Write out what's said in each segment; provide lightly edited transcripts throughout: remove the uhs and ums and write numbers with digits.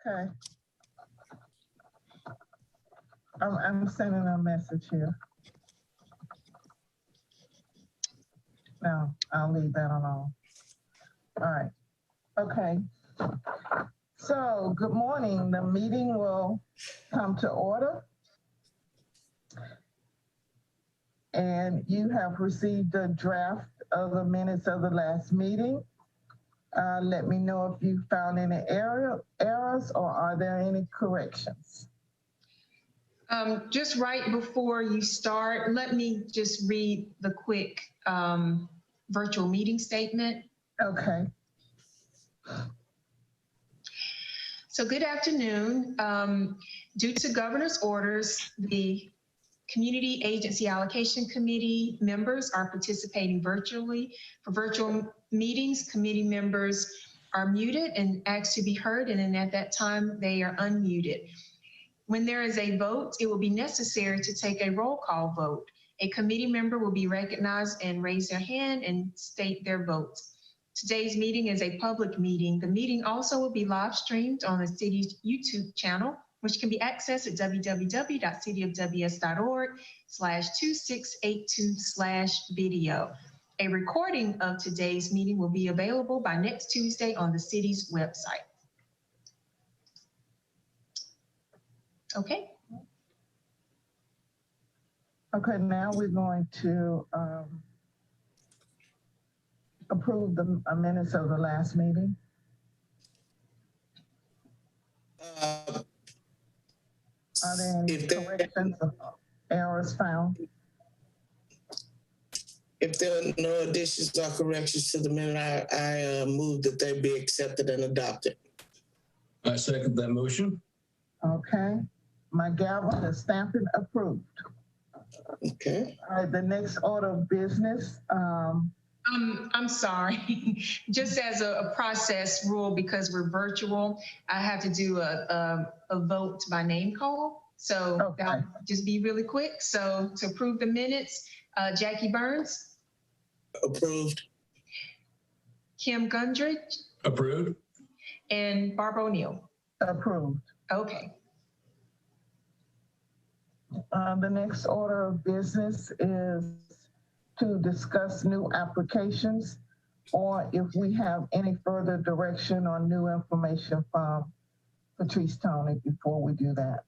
Okay. I'm sending a message here. No, I'll leave that alone. All right. Okay. So, good morning. The meeting will come to order. And you have received a draft of the minutes of the last meeting. Let me know if you found any errors or are there any corrections? Just right before you start, let me just read the quick virtual meeting statement. Okay. So good afternoon. Due to governor's orders, the Community Agency Allocation Committee members are participating virtually. For virtual meetings, committee members are muted and asked to be heard, and then at that time, they are unmuted. When there is a vote, it will be necessary to take a roll call vote. A committee member will be recognized and raise their hand and state their vote. Today's meeting is a public meeting. The meeting also will be live streamed on the city's YouTube channel, which can be accessed at www.cityofws.org/2682/video. A recording of today's meeting will be available by next Tuesday on the city's website. Okay. Okay, now we're going to approve the minutes of the last meeting. Are there any corrections or errors found? If there are no additions or corrections to the minute, I move that they be accepted and adopted. I second that motion. Okay, my gavel is stamped and approved. Okay. All right, the next order of business. I'm sorry, just as a process rule, because we're virtual, I have to do a vote by name call. So okay. That'll just be really quick. So to approve the minutes, Jackie Burns. Approved. Kim Gundridge. Approved. And Barbara O'Neill. Approved. Okay. The next order of business is to discuss new applications, or if we have any further direction on new information from Patrice Tony before we do that.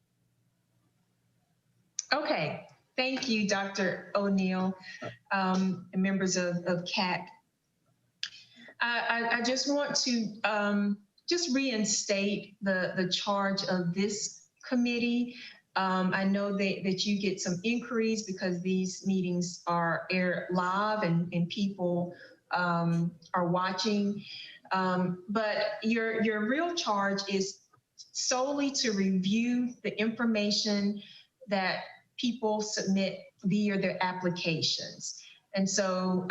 Okay, thank you, Dr. O'Neill, and members of CAC. I just want to just reinstate the charge of this committee. I know that you get some inquiries because these meetings are aired live and people are watching. But your real charge is solely to review the information that people submit via their applications. And so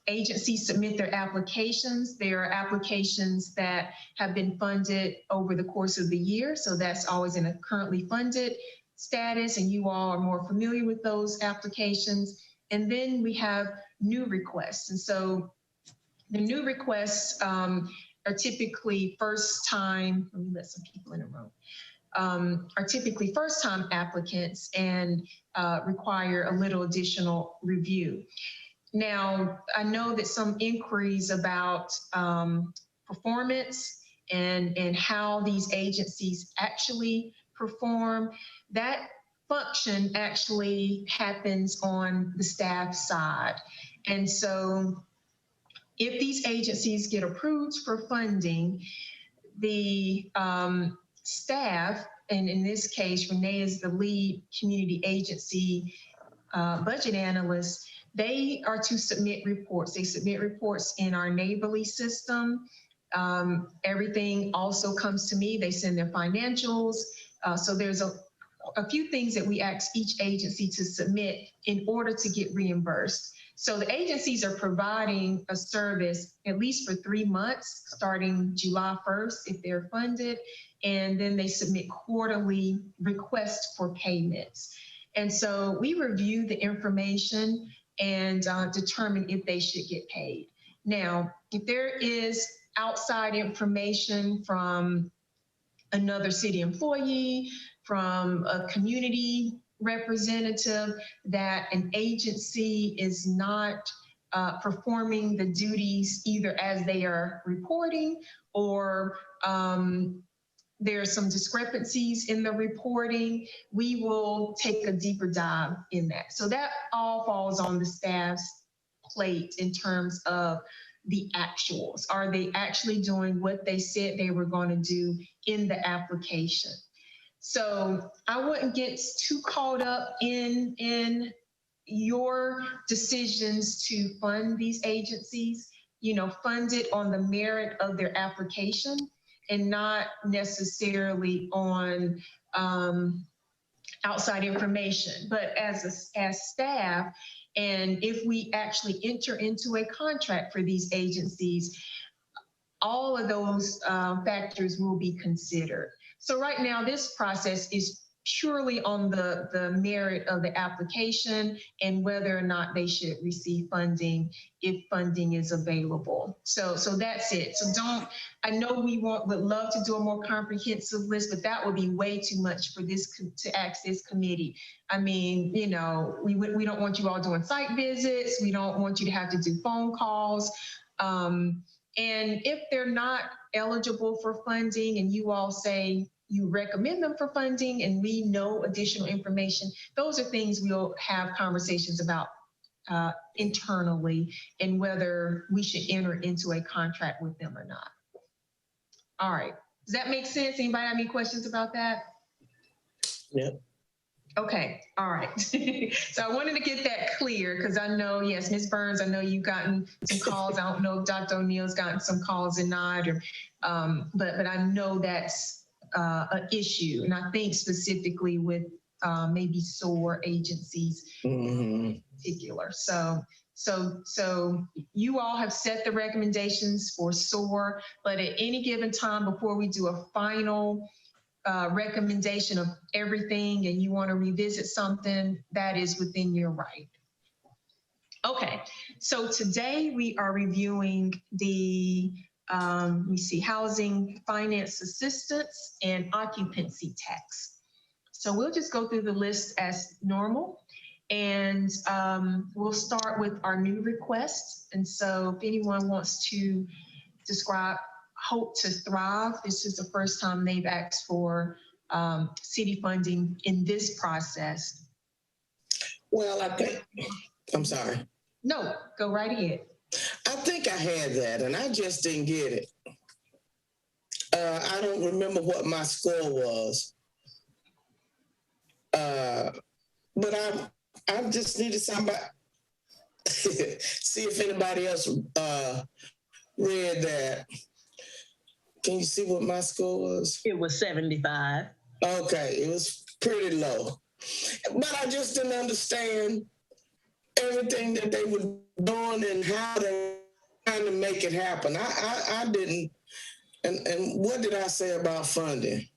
agencies submit their applications. There are applications that have been funded over the course of the year. So that's always in a currently funded status, and you all are more familiar with those applications. And then we have new requests. And so the new requests are typically first time, let me let some people in the room, are typically first time applicants and require a little additional review. Now, I know that some inquiries about performance and how these agencies actually perform, that function actually happens on the staff side. And so if these agencies get approved for funding, the staff, and in this case, Renee is the lead community agency budget analyst, they are to submit reports. They submit reports in our neighborly system. Everything also comes to me. They send their financials. So there's a few things that we ask each agency to submit in order to get reimbursed. So the agencies are providing a service at least for 3 months, starting July 1st, if they're funded, and then they submit quarterly requests for payments. And so we review the information and determine if they should get paid. Now, if there is outside information from another city employee, from a community representative, that an agency is not performing the duties either as they are reporting, or there are some discrepancies in the reporting, we will take a deeper dive in that. So that all falls on the staff's plate in terms of the actuals. Are they actually doing what they said they were going to do in the application? So I wouldn't get too caught up in your decisions to fund these agencies. You know, fund it on the merit of their application and not necessarily on outside information. But as staff, and if we actually enter into a contract for these agencies, all of those factors will be considered. So right now, this process is purely on the merit of the application and whether or not they should receive funding, if funding is available. So that's it. So I know we would love to do a more comprehensive list, but that would be way too much for to ask this committee. I mean, you know, we don't want you all doing site visits. We don't want you to have to do phone calls. And if they're not eligible for funding and you all say you recommend them for funding and we know additional information, those are things we'll have conversations about internally, and whether we should enter into a contract with them or not. All right, does that make sense? Anybody have any questions about that? Yep. Okay, all right. So I wanted to get that clear, because I know, yes, Ms. Burns, I know you've gotten some calls. I don't know if Dr. O'Neill's gotten some calls or not, or, but I know that's an issue. And I think specifically with maybe SOAR agencies in particular. So you all have set the recommendations for SOAR, but at any given time before we do a final recommendation of everything and you want to revisit something, that is within your right. Okay, so today we are reviewing the housing finance assistance and occupancy tax. So we'll just go through the list as normal, and we'll start with our new requests. And so if anyone wants to describe Hope to Thrive, this is the first time they've asked for city funding in this process. Well, I'm sorry. No, go right ahead. I think I had that and I just didn't get it. I don't remember what my score was. But I just needed somebody, see if anybody else read that. Can you see what my score was? It was 75. Okay, it was pretty low. But I just didn't understand everything that they were doing and how they were trying to make it happen. I didn't, and what did I say about funding?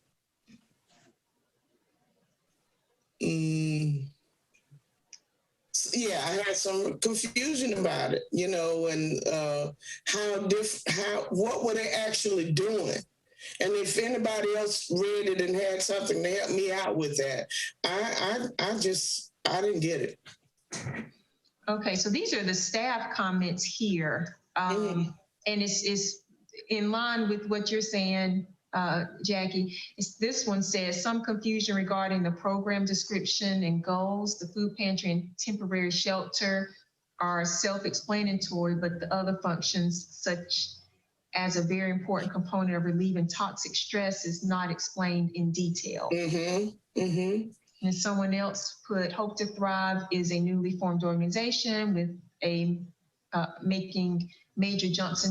Yeah, I had some confusion about it, you know, and what were they actually doing? And if anybody else read it and had something to help me out with that, I didn't get it. Okay, so these are the staff comments here. And it's in line with what you're saying, Jackie. This one says some confusion regarding the program description and goals. The food pantry and temporary shelter are self-explanatory, but the other functions, such as a very important component of relieving toxic stress, is not explained in detail. And someone else put, Hope to Thrive is a newly formed organization with a making major jumps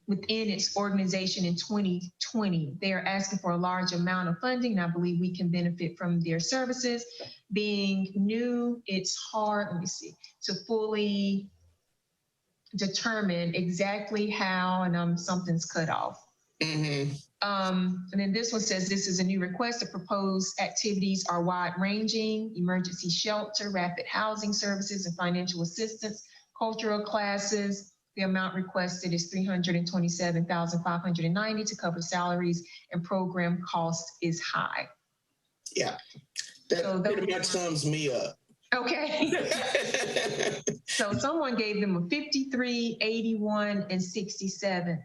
within its organization in 2020. They are asking for a large amount of funding, and I believe we can benefit from their services. Being new, it's hard, to fully determine exactly how, and something's cut off. And then this one says, this is a new request. The proposed activities are wide-ranging: emergency shelter, rapid housing services and financial assistance, cultural classes, The amount requested is $327,590 to cover salaries, and program cost is high. Yeah, that So pretty much sums me up. Okay. So someone gave them a 53, 81, and 67.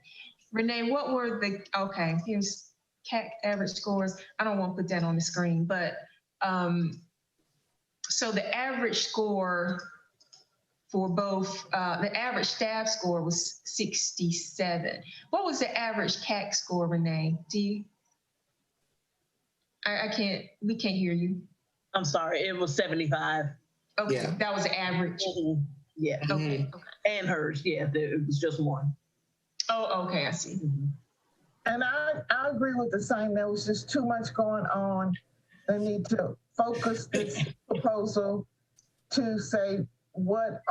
Renee, what were the, okay, here's CAC average scores. I don't want to put that on the screen, but so the average score for both, the average staff score was 67. What was the average CAC score, Renee? Do you, we can't hear you. I'm sorry, it was 75. Okay, Yeah. that was the average. Mhm. Yeah, Okay, okay. and hers, yeah, it was just one. Oh, okay, I see. And I agree with the same. There was just too much going on. They need to focus this proposal to say what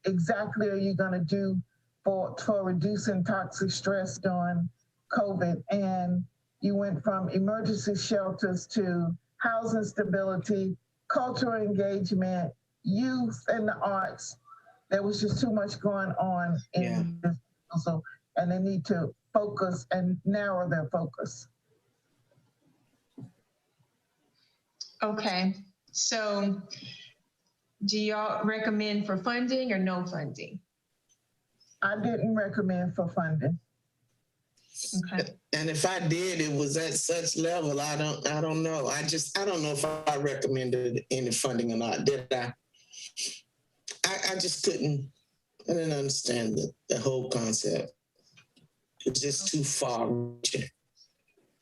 exactly are you going to do for reducing toxic stress during COVID. And you went from emergency shelters to housing stability, cultural engagement, youth and the arts. There was just too much going on in this proposal, and they need to focus and narrow their focus. Okay, so do y'all recommend for funding or no funding? I didn't recommend for funding. Okay. And if I did, it was at such level, I don't know. I don't know if I recommended any funding or not. Did I? I just I didn't understand the whole concept. It's just too far reaching.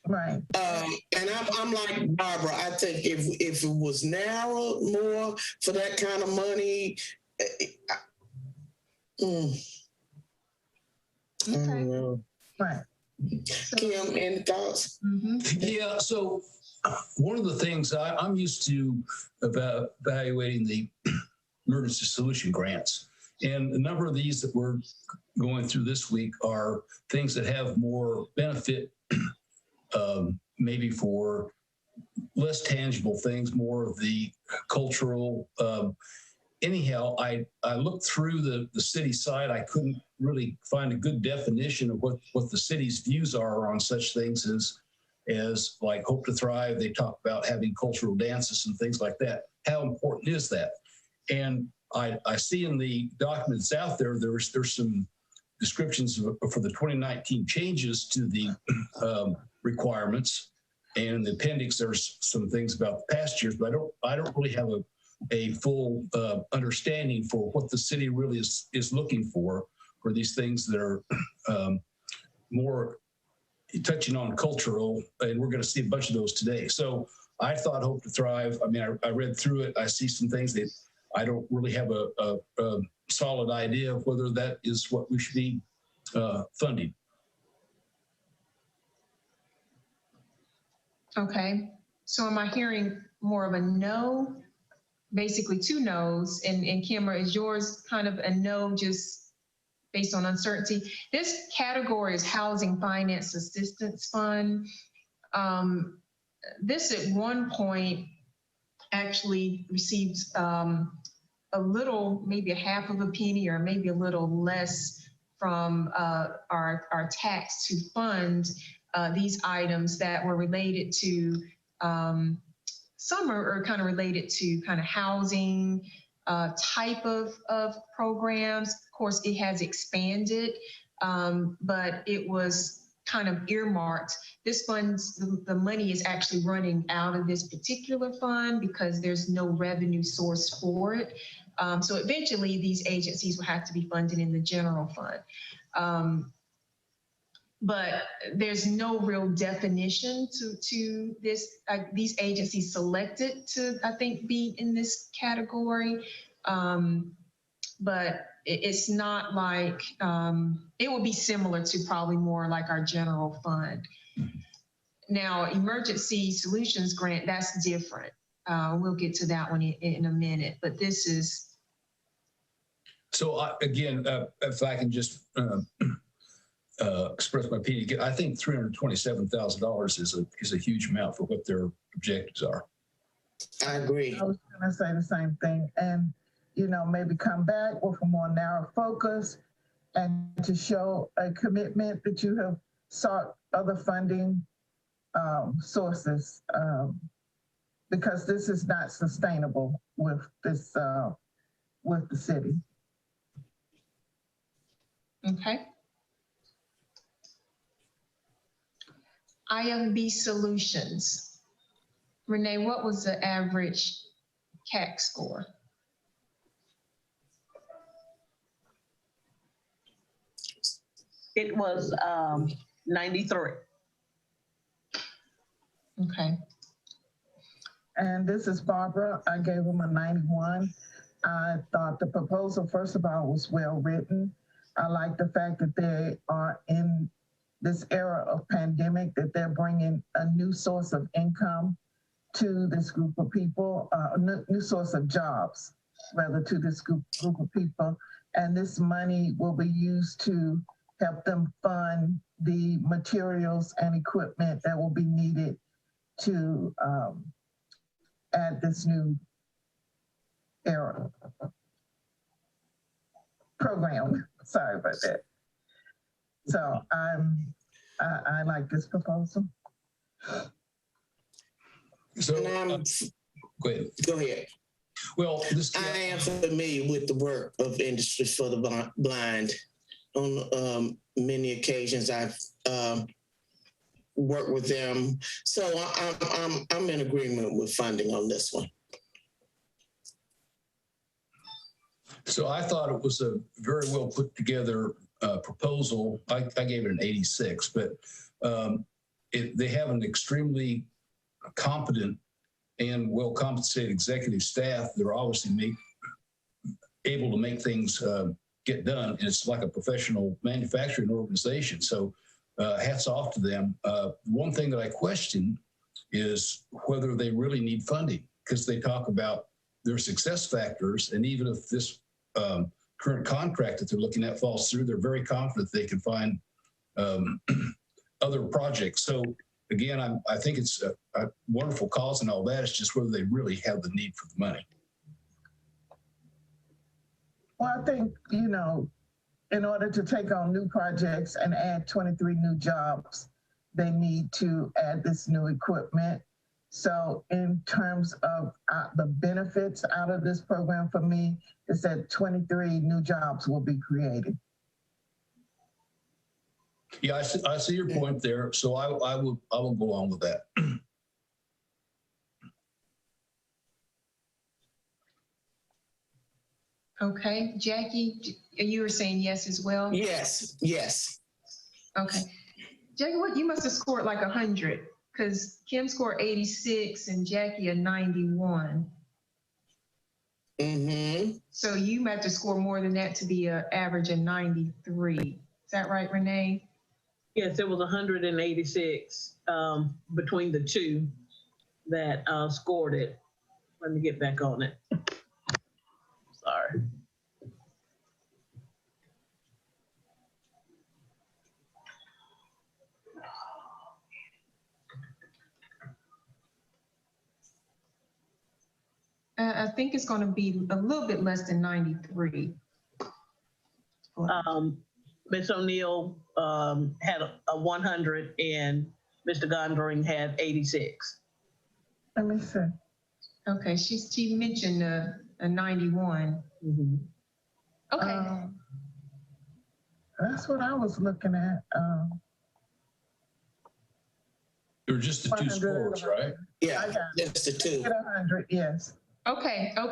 Right. And I'm like Barbara. I think if it was narrowed more for that kind of money, I don't know. Right. Kim, any thoughts? Yeah, so one of the things I'm used to about evaluating the emergency solution grants, and a number of these that we're going through this week are things that have more benefit, maybe for less tangible things, more of the cultural. Anyhow, I looked through the city side. I couldn't really find a good definition of what the city's views are on such things as like Hope to Thrive. They talk about having cultural dances and things like that. How important is that? And I see in the documents out there, there's some descriptions for the 2019 changes to the requirements. And in the appendix, there's some things about the past years, but I don't really have a full understanding for what the city really is looking for these things that are more touching on cultural, and we're going to see a bunch of those today. So I thought Hope to Thrive. I mean, I read through it. I see some things that I don't really have a solid idea of whether that is what we should be funding. Okay, so am I hearing more of a no? Basically two no's, and Kimmer, is yours kind of a no just based on uncertainty? This category is Housing Finance Assistance Fund. This at one point actually received a little, maybe a half of a penny or maybe a little less from our tax to fund these items that were related to some are kind of related to kind of housing type of programs. Of course, it has expanded, but it was kind of earmarked. This fund, the money is actually running out of this particular fund because there's no revenue source for it. So eventually these agencies will have to be funded in the general fund. But there's no real definition to this. These agencies selected to, I think, be in this category. But it's not like, it would be similar to probably more like our general fund. Now, Emergency Solutions Grant, that's different. We'll get to that one in a minute, but this is. So again, if I can just express my opinion, I think $327,000 is a huge amount for what their objectives are. I agree. I was going to say the same thing, and maybe come back with a more narrow focus and to show a commitment that you have sought other funding sources, because this is not sustainable with this, with the city. Okay. IMB Solutions. Renee, what was the average CAC score? It was 93. Okay. And this is Barbara. I gave them a 91. I thought the proposal, first of all, was well written. I like the fact that they are in this era of pandemic, that they're bringing a new source of income to this group of people, new source of jobs, rather, to this group of people. And this money will be used to help them fund the materials and equipment that will be needed to add this new era program. Sorry about that. So I like this proposal. So, go ahead. Go ahead. Well, I am familiar with the work of Industries for the Blind. On many occasions, I've worked with them, so I'm in agreement with funding on this one. So I thought it was a very well put together proposal. I gave it an 86, but they have an extremely competent and well compensated executive staff. They're obviously able to make things get done. And it's like a professional manufacturing organization. So hats off to them. One thing that I question is whether they really need funding, because they talk about their success factors. And even if this current contract that they're looking at falls through, they're very confident they can find other projects. So again, I think it's a wonderful cause and all that. It's just whether they really have the need for the money. Well, I think, you know, in order to take on new projects and add 23 new jobs, they need to add this new equipment. So in terms of the benefits out of this program for me is that 23 new jobs will be created. Yeah, I see your point there. So I will go along with that. Okay, Jackie, you were saying yes as well? Yes. Okay. Jackie, what, you must have scored like 100, because Kim scored 86 and Jackie a 91. Mm-hmm. So you might have to score more than that to be an average of 93. Is that right, Renee? Yes, it was 186 between the two that scored it. Let me get back on it. Sorry. I think it's going to be a little bit less than 93. Ms. O'Neill had a 100 and Mr. Gondring had 86. Let me see. Okay, she mentioned a 91. Mm-hmm. Okay. That's what I was looking at. They're just the two scores, right? Yeah, just the two. 100, yes. Okay. All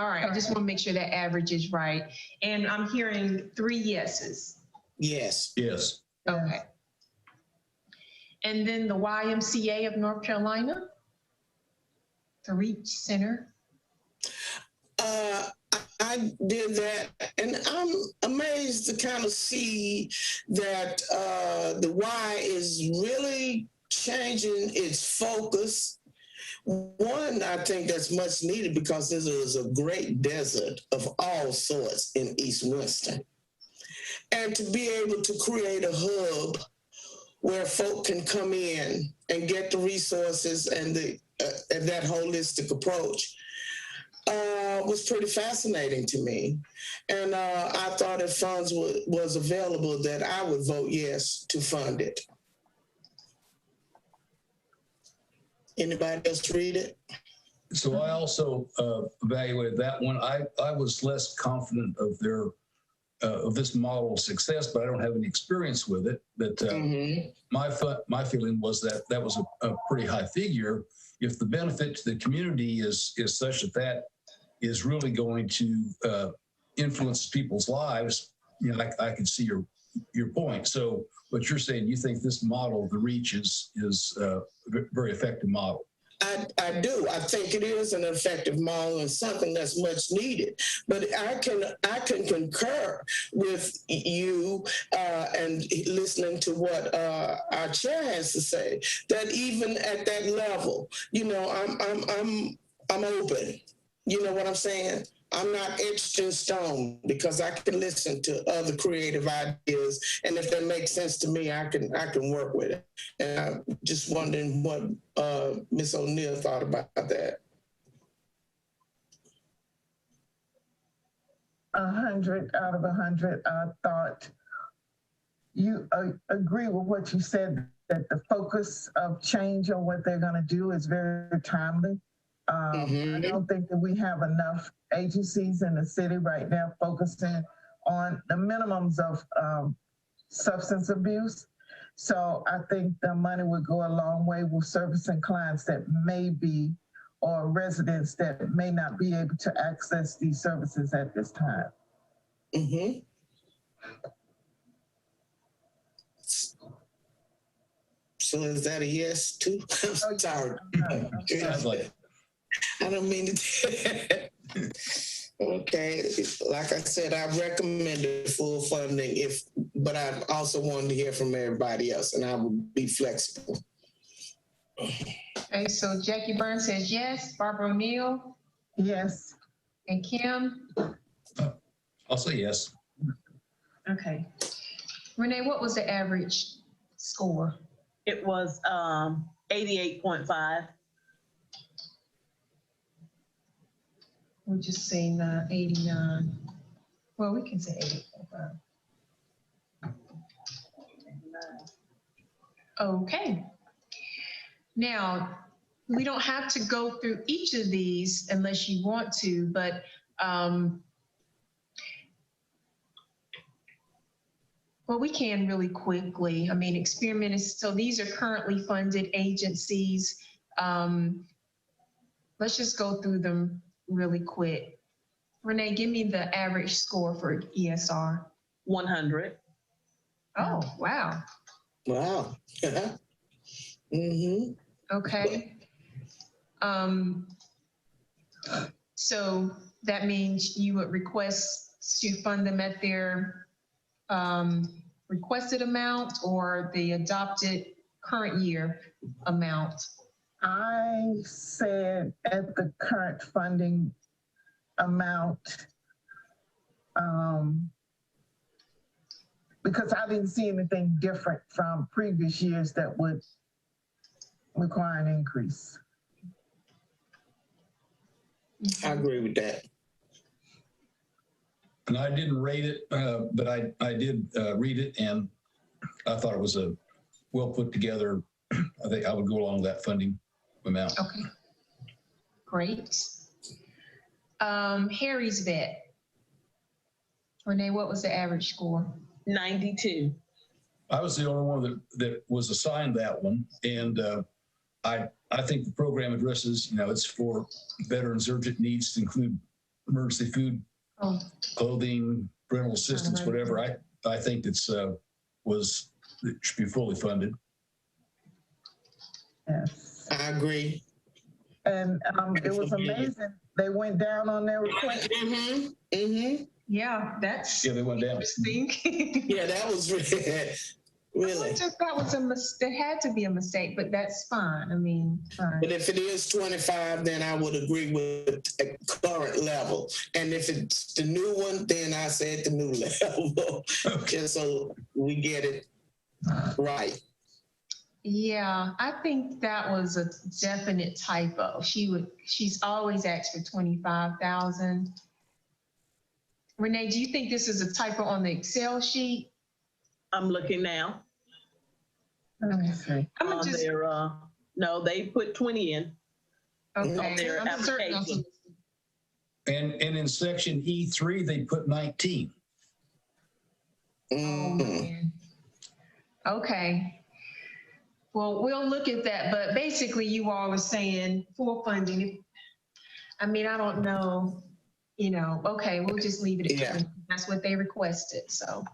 right. I just want to make sure that average is right. And I'm hearing 3 yeses. Yes. Okay. And then the YMCA of North Carolina, the Reach Center. I did that, and I'm amazed to kind of see that the Y is really changing its focus. One, I think that's much needed because this is a great desert of all sorts in East Winston. And to be able to create a hub where folk can come in and get the resources and that holistic approach. was pretty fascinating to me. And I thought if funds was available, that I would vote yes to fund it. Anybody else read it? So I also evaluated that one. I was less confident of their of this model of success, but I don't have any experience with it. But my feeling was that that was a pretty high figure. If the benefit to the community is such that is really going to influence people's lives, you know, I can see your point. So what you're saying, you think this model, the REACH, is a very effective model. I do. I think it is an effective model and something that's much needed. But I can concur with you and listening to what our chair has to say. That even at that level, you know, I'm open. You know what I'm saying? I'm not etched in stone because I can listen to other creative ideas, and if that makes sense to me, I can work with it. And I'm just wondering what Ms. O'Neill thought about that. 100 out of 100. I thought you agree with what you said, that the focus of change on what they're going to do is very timely. I don't think that we have enough agencies in the city right now focusing on the minimums of substance abuse. So I think the money would go a long way with servicing clients that may be, or residents that may not be able to access these services at this time. So is that a yes too? I'm sorry. I don't mean to. Okay, like I said, I recommended full funding, but I also wanted to hear from everybody else, and I would be flexible. Okay, so Jackie Burns says yes. Barbara O'Neill? Yes. And Kim? I'll say yes. Okay. Renee, what was the average score? It was 88.5. We're just saying 89. Well, we can say 88.5. Okay. Now, we don't have to go through each of these unless you want to, but well, we can really quickly. I mean, experiment is, so these are currently funded agencies. Let's just go through them really quick. Renee, give me the average score for ESR. 100. Oh, wow. Wow. Okay. So that means you would request to fund them at their requested amount or the adopted current year amount? I said at the current funding amount, because I didn't see anything different from previous years that would require an increase. I agree with that. And I didn't rate it, but I did read it, and I thought it was a well put together. I think I would go along with that funding amount. Okay, great. Harry's Vet. Renee, what was the average score? 92. I was the only one that was assigned that one, and I think the program addresses, you know, it's for veterans' urgent needs to include emergency food, clothing, parental assistance, whatever. I think it should be fully funded. Yes. I agree. And it was amazing. They went down on their request. Yeah, that's they went down. Interesting. Yeah, that was really. That was a mistake. It had to be a mistake, but that's fine. I mean, fine. But if it is 25, then I would agree with a current level. And if it's the new one, then I said the new level, just so we get it right. Yeah, I think that was a definite typo. She's always asked for 25,000. Renee, do you think this is a typo on the Excel sheet? I'm looking now. Let me see. I'm On just, their, no, they put 20 in. okay. on their I'm certain application. And in section E3, they put 19. Oh, man. Okay. Well, we'll look at that, but basically you all are saying full funding. I mean, I don't know, okay, we'll just leave it at Yeah. 20. That's what they requested, so.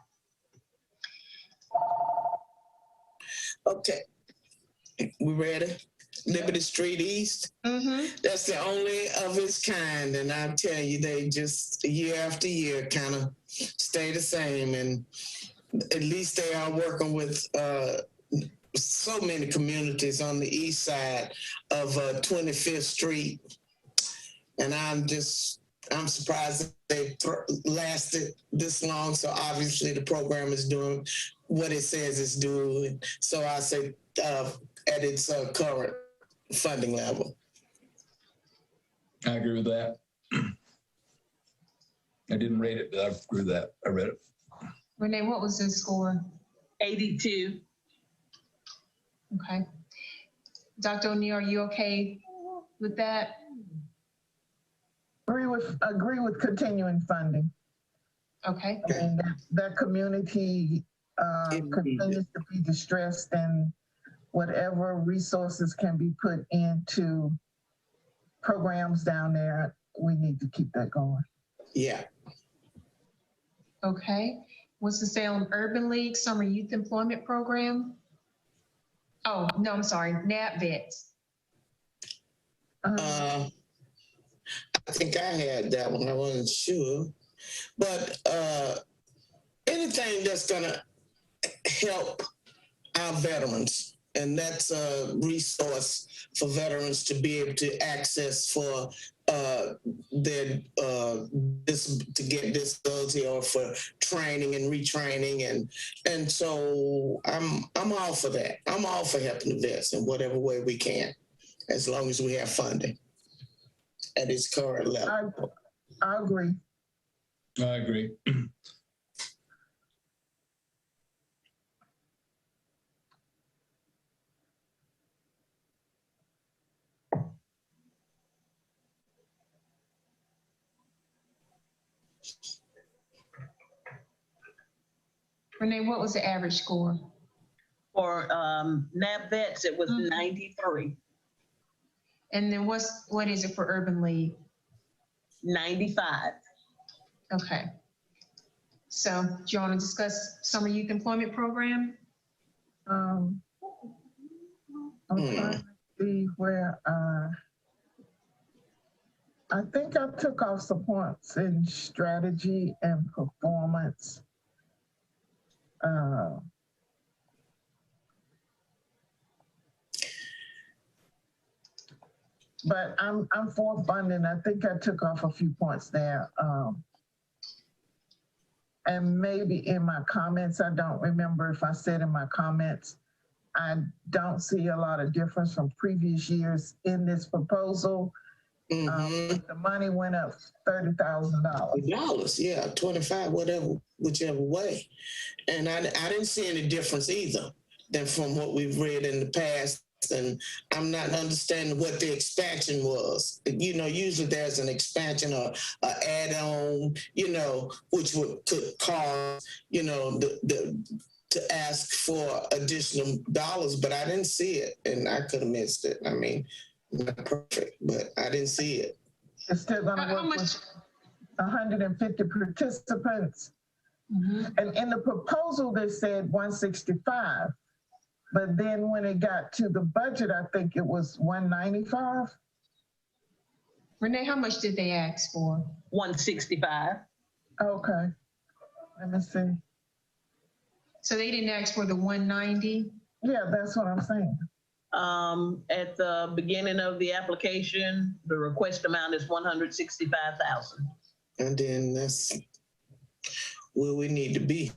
Okay. We ready? Liberty Street East. Mm-hmm. That's the only of its kind. And I tell you, they just year after year kind of stay the same. And at least they are working with so many communities on the east side of 25th Street. And I'm surprised they lasted this long. So obviously the program is doing what it says it's doing. So I say at its current funding level. I agree with that. I didn't rate it, but I agree with that. I read it. Renee, what was the score? 82. Okay. Dr. O'Neill, are you okay with that? Agree with continuing funding. Okay. I mean, that community continues to be distressed, and whatever resources can be put into programs down there, we need to keep that going. Yeah. Okay. Winston-Salem Urban League Summer Youth Employment Program. Oh, no, I'm sorry, NAP Vets. I think I had that one. I wasn't sure. But anything that's going to help our veterans, and that's a resource for veterans to be able to access for their to get disability or for training and retraining, and so I'm all for that. I'm all for helping the vets in whatever way we can, as long as we have funding at its current level. I agree. I agree. Renee, what was the average score? For NAP Vets, it was 93. And then what is it for Urban League? 95. Okay. So do you want to discuss Summer Youth Employment Program? I'm trying to see where I think I took off some points in strategy and performance. But I'm for funding. I think I took off a few points there. And maybe in my comments, I don't remember if I said in my comments, I don't see a lot of difference from previous years in this proposal. The money went up $30,000. Yeah, 25, whichever way. And I didn't see any difference either than from what we've read in the past. And I'm not understanding what the expansion was. Usually there's an expansion or an add-on, which could cause, to ask for additional dollars, but I didn't see it, and I could have missed it. I mean, not perfect, but I didn't see it. It's still going to work with 150 participants. And in the proposal, they said 165. But then when it got to the budget, I think it was 195. Renee, how much did they ask for? 165. Okay. Let me see. So they didn't ask for the 190? Yeah, that's what I'm saying. At the beginning of the application, the request amount is 165,000. And then that's where we need to be.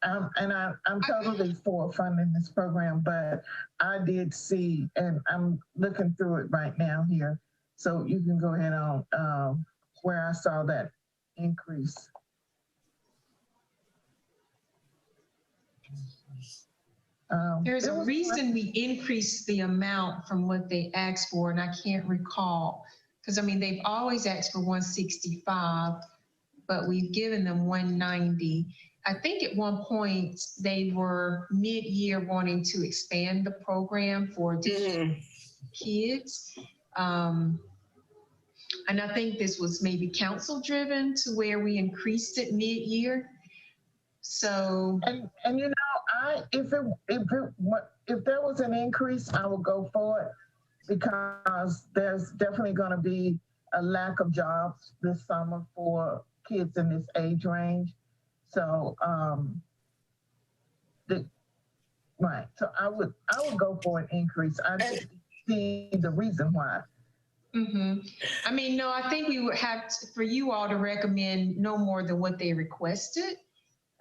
I'm totally for funding this program, but I did see, and I'm looking through it right now here. So you can go ahead on where I saw that increase. There's a reason we increased the amount from what they asked for, and I can't recall. Because I mean, they've always asked for 165, but we've given them 190. I think at one point they were mid-year wanting to expand the program for additional kids. And I think this was maybe council driven to where we increased it mid-year. So, and you know, if there was an increase, I would go for it, because there's definitely going to be a lack of jobs this summer for kids in this age range. So, right. So I would go for an increase. I just see the reason why. I mean, no, I think we would have for you all to recommend no more than what they requested.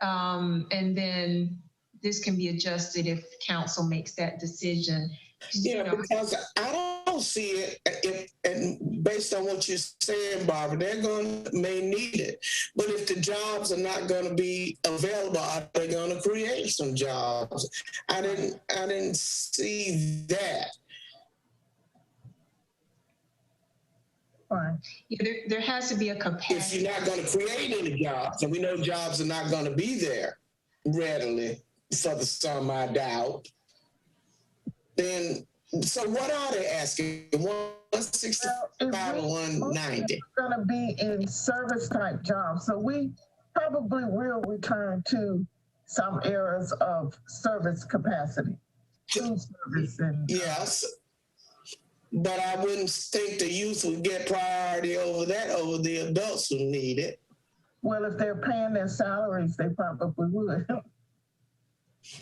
And then this can be adjusted if council makes that decision. Yeah, because I don't see it, and based on what you're saying, Barbara, may need it. But if the jobs are not going to be available, are they going to create some jobs? I didn't see that. Right. Yeah, there has to be a capacity. If you're not going to create any jobs, and we know jobs are not going to be there readily for the summer, I doubt. Then, so what are they asking? 165 or 190? It's going to be in service type jobs. So we probably will return to some areas of service capacity. Food service and yes. But I wouldn't think the youth would get priority over the adults who need it. Well, if they're paying their salaries, they probably would.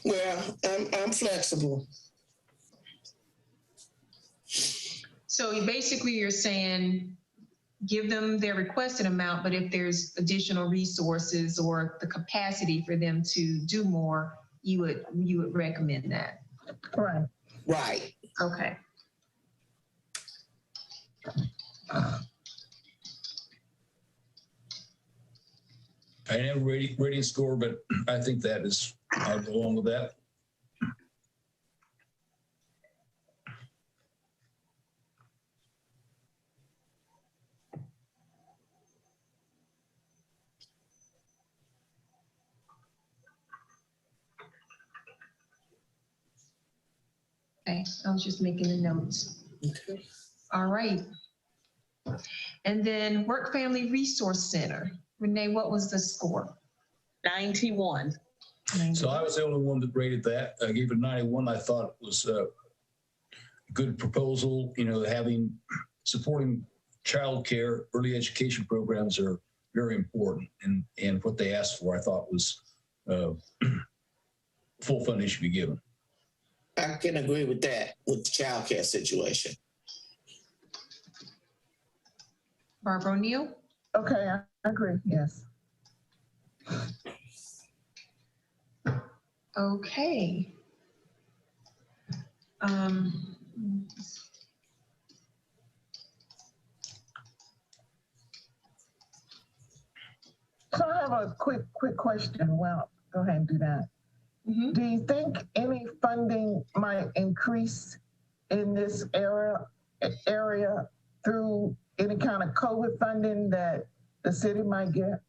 Well, I'm flexible. So basically you're saying give them their requested amount, but if there's additional resources or the capacity for them to do more, you would recommend that. Right. Right. Okay. I didn't have a rating score, but I think that is, I'll go along with that. Okay, I was just making the notes. Okay. All right. And then Work Family Resource Center. Renee, what was the score? 91. So I was the only one that rated that. I gave it 91. I thought it was a good proposal. You know, supporting childcare, early education programs are very important. And what they asked for, I thought was full funding should be given. I can agree with that, with the childcare situation. Barbara O'Neill? Okay, I agree, yes. Okay. So I have a quick question. Well, go ahead and do that. Mm-hmm. Do you think any funding might increase in this area through any kind of COVID funding that the city might get?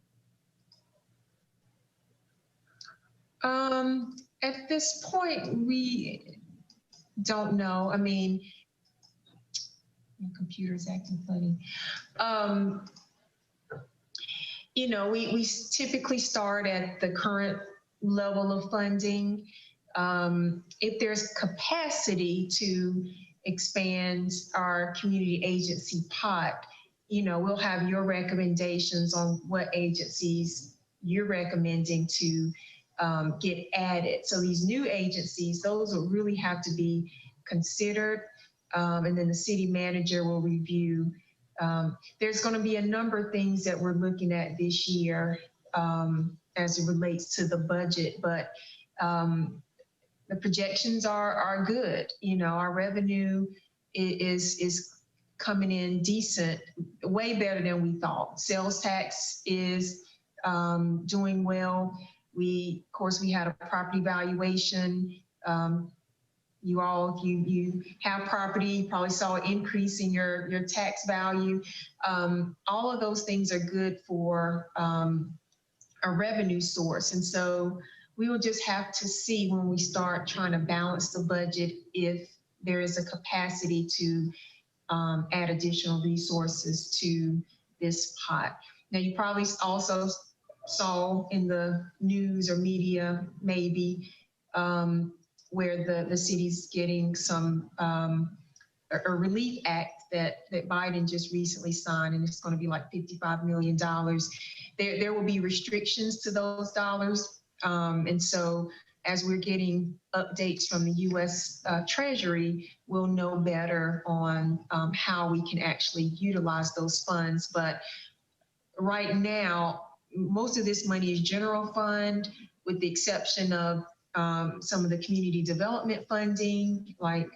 At this point, we don't know. I mean, my computer's acting funny. You know, we typically start at the current level of funding. If there's capacity to expand our community agency pot, you know, we'll have your recommendations on what agencies you're recommending to get added. So these new agencies, those will really have to be considered. And then the city manager will review. There's going to be a number of things that we're looking at this year. as it relates to the budget, but the projections are good. You know, our revenue is coming in decent, way better than we thought. Sales tax is doing well. Of course, we had a property valuation. You all, if you have property, you probably saw an increase in your tax value. All of those things are good for a revenue source. And so we will just have to see when we start trying to balance the budget if there is a capacity to add additional resources to this pot. Now, you probably also saw in the news or media maybe where the city's getting some a relief act that Biden just recently signed, and it's going to be like $55 million. There will be restrictions to those dollars, and so as we're getting updates from the U.S. Treasury, we'll know better on how we can actually utilize those funds. But right now, most of this money is general fund, with the exception of some of the community development funding, like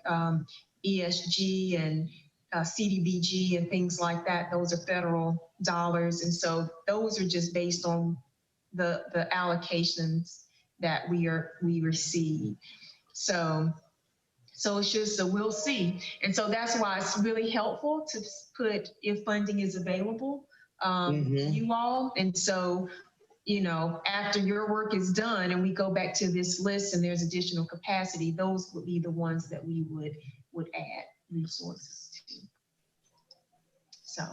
ESG and CDBG and things like that. Those are federal dollars. And so those are just based on the allocations that we receive. So it's just a we'll see. And so that's why it's really helpful to put if funding is available, you all. And so, you know, after your work is done and we go back to this list and there's additional capacity, those would be the ones that we would add resources to. So,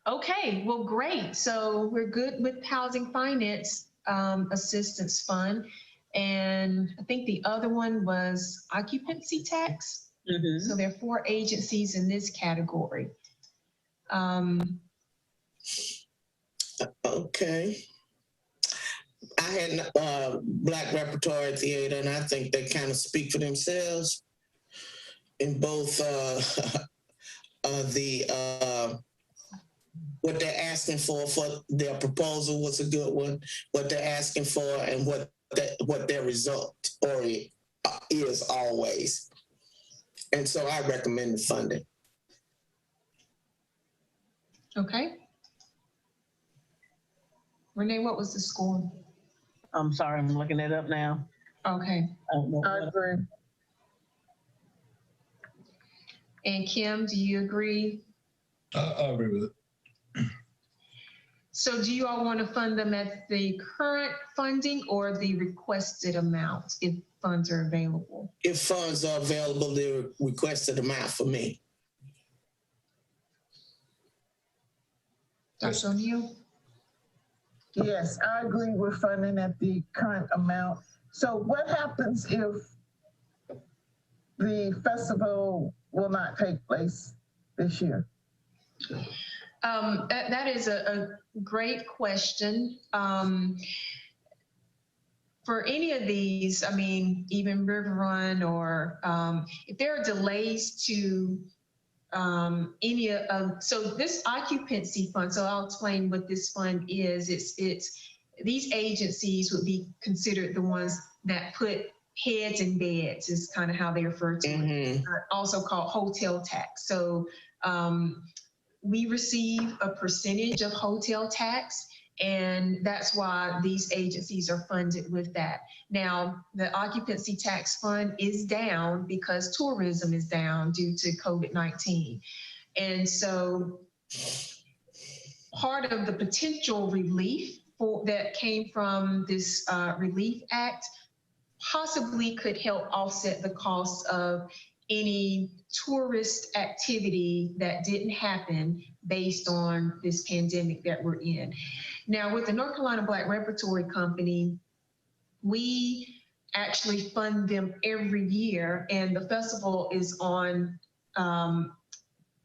okay, well, great. So we're good with Housing Finance Assistance Fund. And I think the other one was occupancy tax. So there are 4 agencies in this category. Okay. I had Black Repertory Theater, and I think they kind of speak for themselves in both what they're asking for their proposal was a good one, what they're asking for, and what their result is always. And so I recommend the funding. Okay. Renee, what was the score? I'm sorry, I'm looking it up now. Okay. I agree. And Kim, do you agree? I agree with it. So do you all want to fund them at the current funding or the requested amount if funds are available? If funds are available, the requested amount for me. Dr. O'Neill? Yes, I agree with funding at the current amount. So what happens if the festival will not take place this year? That is a great question. For any of these, I mean, even River Run or if there are delays to any of, so this occupancy fund, so I'll explain what this fund is. It's these agencies would be considered the ones that put heads in beds is kind of how they refer to it, also called hotel tax. So we receive a percentage of hotel tax, and that's why these agencies are funded with that. Now, the occupancy tax fund is down because tourism is down due to COVID-19. And so part of the potential relief that came from this Relief Act possibly could help offset the cost of any tourist activity that didn't happen based on this pandemic that we're in. Now, with the North Carolina Black Repertory Company, we actually fund them every year, and the festival is on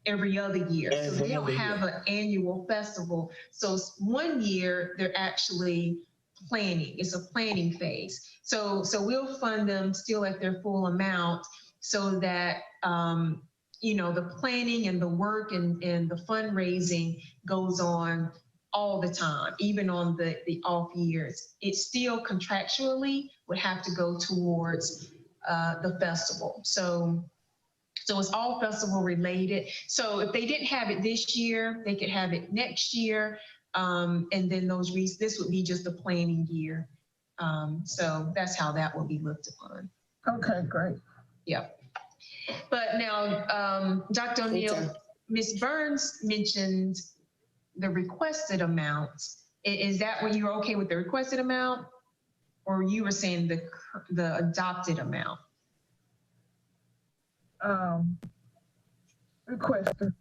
every other year. So they don't have an annual festival. So one year they're actually planning. It's a planning phase. So we'll fund them still at their full amount so that, you know, the planning and the work and the fundraising goes on all the time, even on the off years. It still contractually would have to go towards the festival. So it's all festival related. So if they didn't have it this year, they could have it next year. And then this would be just a planning year. So that's how that will be looked upon. Okay, great. Yeah. But now, Dr. O'Neill, Okay. Ms. Burns mentioned the requested amount. Is that what you're okay with, the requested amount? Or you were saying the adopted amount? Requested.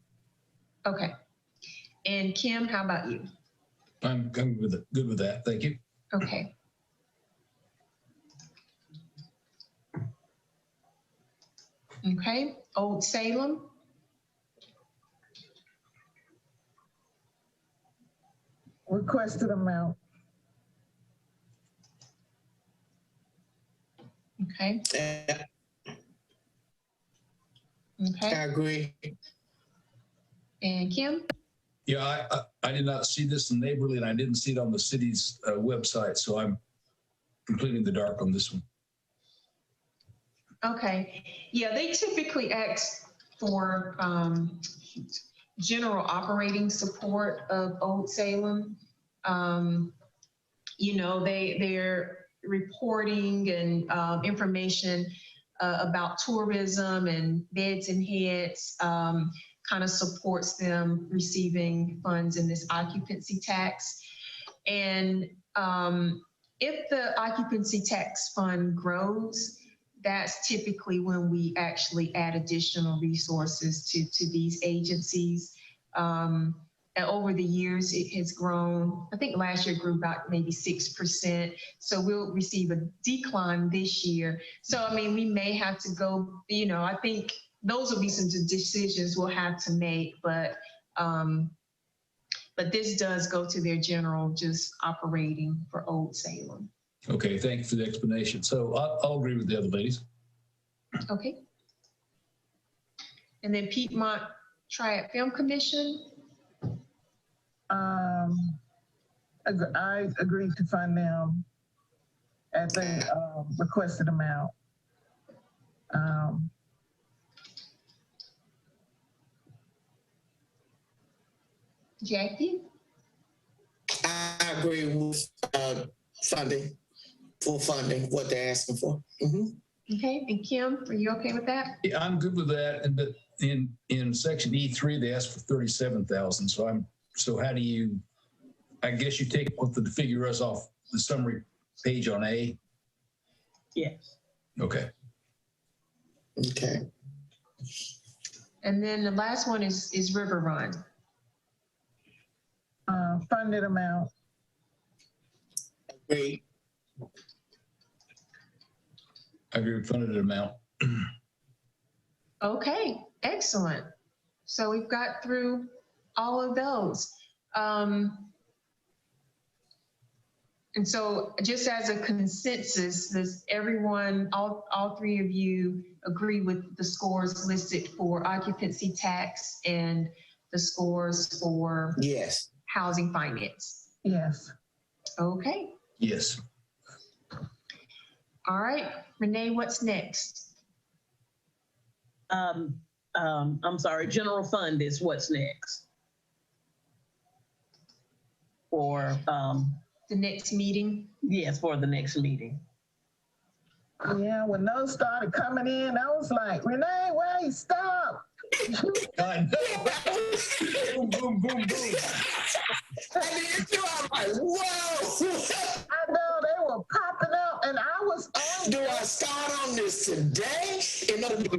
Okay. And Kim, how about you? I'm good with that. Thank you. Okay. Okay. Old Salem. Requested amount. Okay. Okay. I agree. And Kim? Yeah, I did not see this in Neighborly, and I didn't see it on the city's website, so I'm completely in the dark on this one. Okay. Yeah, they typically ask for general operating support of Old Salem. You know, they're reporting and information about tourism and beds and heads, kind of supports them receiving funds in this occupancy tax. And if the occupancy tax fund grows, that's typically when we actually add additional resources to these agencies. And over the years, it has grown. I think last year grew about maybe 6%. So we'll receive a decline this year. So, I mean, we may have to go, you know, I think those will be some decisions we'll have to make, but this does go to their general just operating for Old Salem. Okay, thank you for the explanation. So I'll agree with the other ladies. Okay. And then Piedmont Triad Film Commission. I agreed to fund them at the requested amount. Jackie? I agree with funding, full funding, what they're asking for. Mm-hmm. Okay, and Kim, are you okay with that? Yeah, I'm good with that. And but in section E3, they asked for 37,000. So how do you? I guess you take what the figure is off the summary page on A. Yes. Okay. Okay. And then the last one is River Run. Funded amount. Agree. I agree with funded amount. Okay, excellent. So we've got through all of those. And so just as a consensus, does everyone, all three of you agree with the scores listed for occupancy tax and the scores for Yes. housing finance? Yes. Okay. Yes. All right, Renee, what's next? I'm sorry, general fund is what's next. For, The next meeting? yes, for the next meeting. Yeah, when those started coming in, I was like, Renee, wait, stop. I know. Boom, boom, boom, boom. I did too. I'm like, whoa. I know they were popping up, and I was on. Do I start on this today? In order to do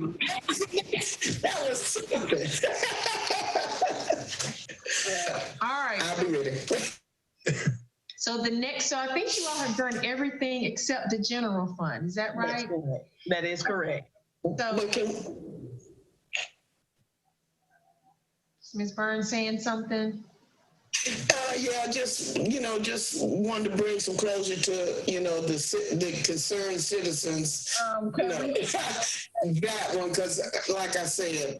that was stupid. All right. I'll be ready. So I think you all have done everything except the general fund. Is that That's right? correct. That is correct. So But can, is Ms. Burns saying something? yeah, just wanted to bring some closure to, the concerned citizens. Can we- That one, because like I said,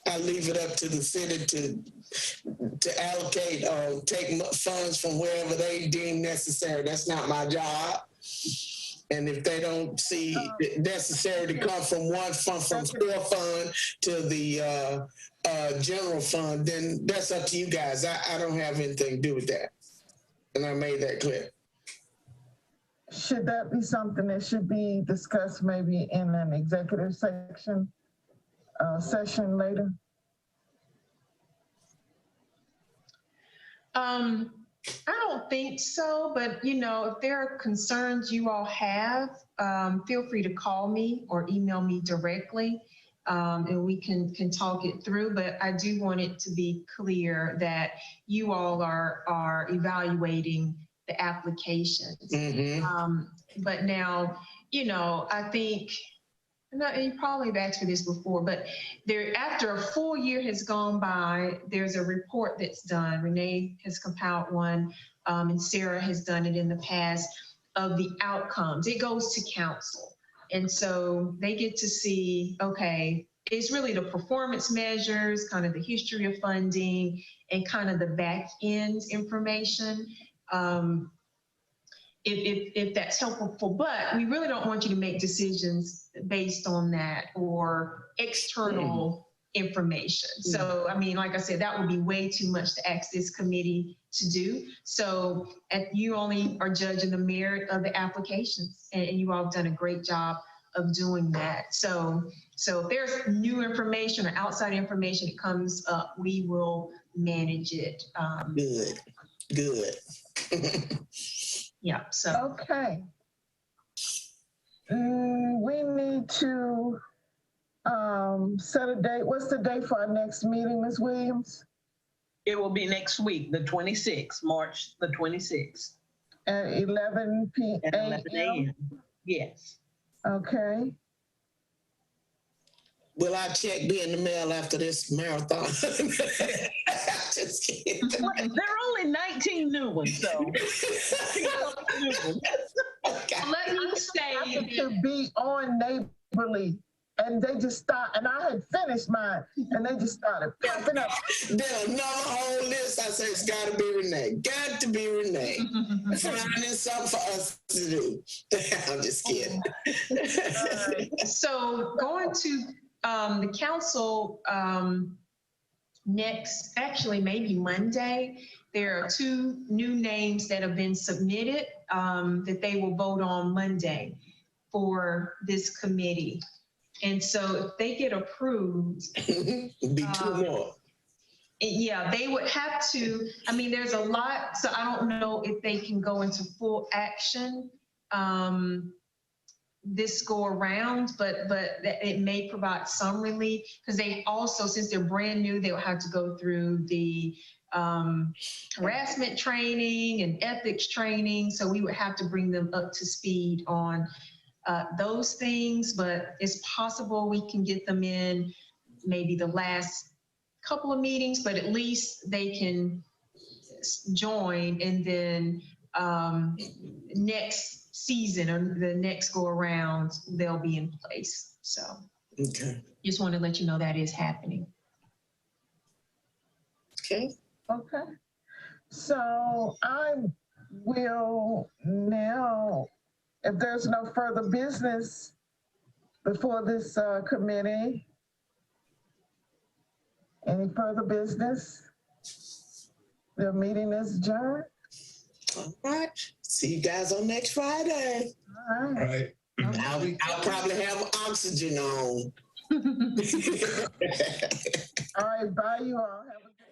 I leave it up to the city to allocate or take funds from wherever they deem necessary. That's not my job. And if they don't see it necessary to come from one fund, from store fund to the general fund, then that's up to you guys. I don't have anything to do with that. And I made that clear. Should that be something that should be discussed maybe in an executive session later? I don't think so, but if there are concerns you all have, feel free to call me or email me directly, and we can talk it through. But I do want it to be clear that you all are evaluating the applications. Mm-hmm. But now, I think, you probably have asked for this before, but after a full year has gone by, there's a report that's done. Renee has compiled one, and Sarah has done it in the past, of the outcomes. It goes to council. And so they get to see, okay, it's really the performance measures, kind of the history of funding, and kind of the back end information. If that's helpful, but we really don't want you to make decisions based on that or external information. So, like I said, that would be way too much to ask this committee to do. So you only are judging the merit of the applications, and you all have done a great job of doing that. So if there's new information or outside information that comes up, we will manage it. Good. Yeah, so. Okay. We need to set a date. What's the date for our next meeting, Ms. Williams? It will be next week, the 26th, March the 26th. At 11 p.m. At 11 a.m. Yes. Okay. Will I check be in the mail after this marathon? Just kidding. Well, there are only 19 new ones, so. Let me say, To be on Neighborly, and they just start, and I had finished mine, and they just started popping up. Then another whole list. I said, it's got to be Renee. Got to be Renee. Finding something for us to do. I'm just kidding. So going to the council actually maybe Monday, there are 2 new names that have been submitted that they will vote on Monday for this committee. And so if they get approved, Be 2 more. Yeah, they would have to, there's a lot, so I don't know if they can go into full action this go around, but it may provide some relief, because they also, since they're brand new, they'll have to go through the harassment training and ethics training. So we would have to bring them up to speed on those things, but it's possible we can get them in maybe the last couple of meetings, but at least they can join, and then next season or the next go around, they'll be in place. So Okay. Just want to let you know that is happening. Okay. Okay. So I will now, if there's no further business before this committee, any further business? The meeting is adjourned. All right. See you guys on next Friday. All right. All right. I'll probably have oxygen on. All right. Bye, you all. Have a good